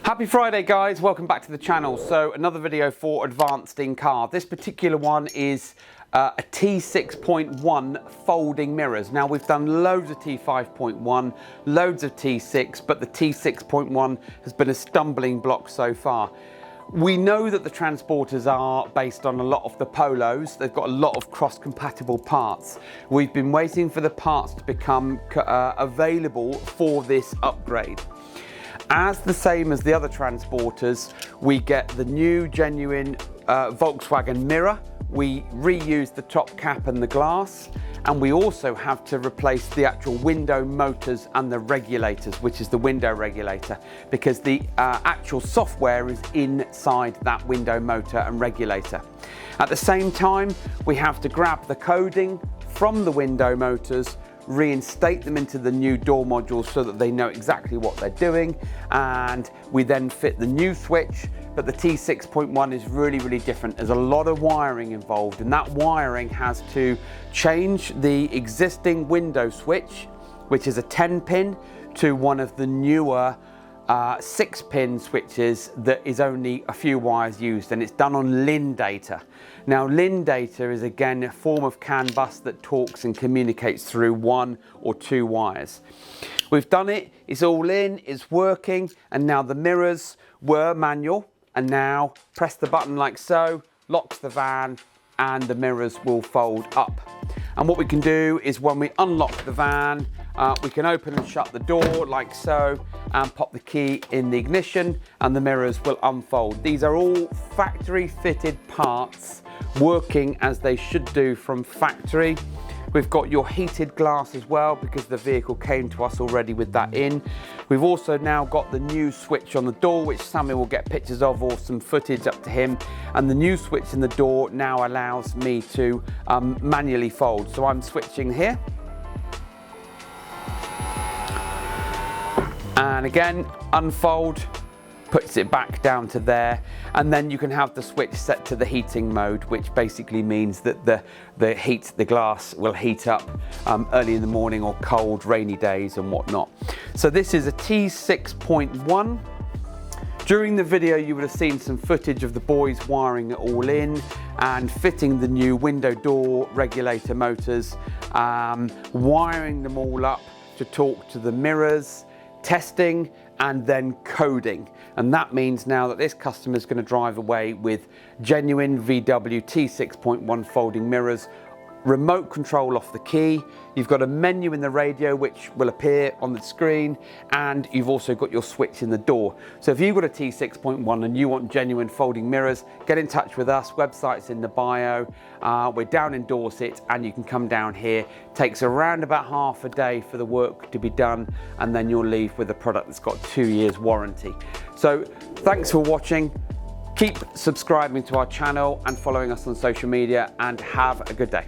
Happy Friday guys, welcome back to the channel. So another video for Advanced in Car. This particular one is a T6.1 folding mirrors. Now we've done loads of T5.1, loads of T6, but the T6.1 has been a stumbling block so far. We know that the transporters are based on a lot of the Polos. They've got a lot of cross-compatible parts. We've been waiting for the parts to become available for this upgrade. As the same as the other transporters, we get the new genuine Volkswagen mirror. We reuse the top cap and the glass, and we also have to replace the actual window motors and the regulators, which is the window regulator, because the actual software is inside that window motor and regulator. At the same time, we have to grab the coding from the window motors, reinstate them into the new door modules so that they know exactly what they're doing, and we then fit the new switch. But the T6.1 is really different. There's a lot of wiring involved, and that wiring has to change the existing window switch, which is a 10-pin, to one of the newer 6-pin switches that is only a few wires used, and it's done on LIN data. Now LIN data is again a form of CAN bus that talks and communicates through 1 or 2 wires. We've done it, it's all in, it's working, and now the mirrors were manual, and now press the button like so, locks the van, and the mirrors will fold up. And what we can do is when we unlock the van, we can open and shut the door like so, and pop the key in the ignition, and the mirrors will unfold. These are all factory fitted parts working as they should do from factory. We've got your heated glass as well, because the vehicle came to us already with that in. We've also now got the new switch on the door, which Sammy will get pictures of or some footage up to him. And the new switch in the door now allows me to manually fold. So I'm switching here. And again, unfold, puts it back down to there, and then you can have the switch set to the heating mode, which basically means that the glass will heat up early in the morning or cold, rainy days and whatnot. So this is a T6.1. During the video you would have seen some footage of the boys wiring it all in and fitting the new window door regulator motors, wiring them all up to talk to the mirrors, testing, and then coding. And that means now that this customer is going to drive away with genuine VW T6.1 folding mirrors, remote control off the key. You've got a menu in the radio which will appear on the screen, and you've also got your switch in the door. So if you've got a T6.1 and you want genuine folding mirrors, get in touch with us. Website's in the bio. We're down in Dorset, and you can come down here. Takes around about half a day for the work to be done, and then you'll leave with a product that's got 2 years warranty. So thanks for watching. Keep subscribing to our channel and following us on social media, and have a good day.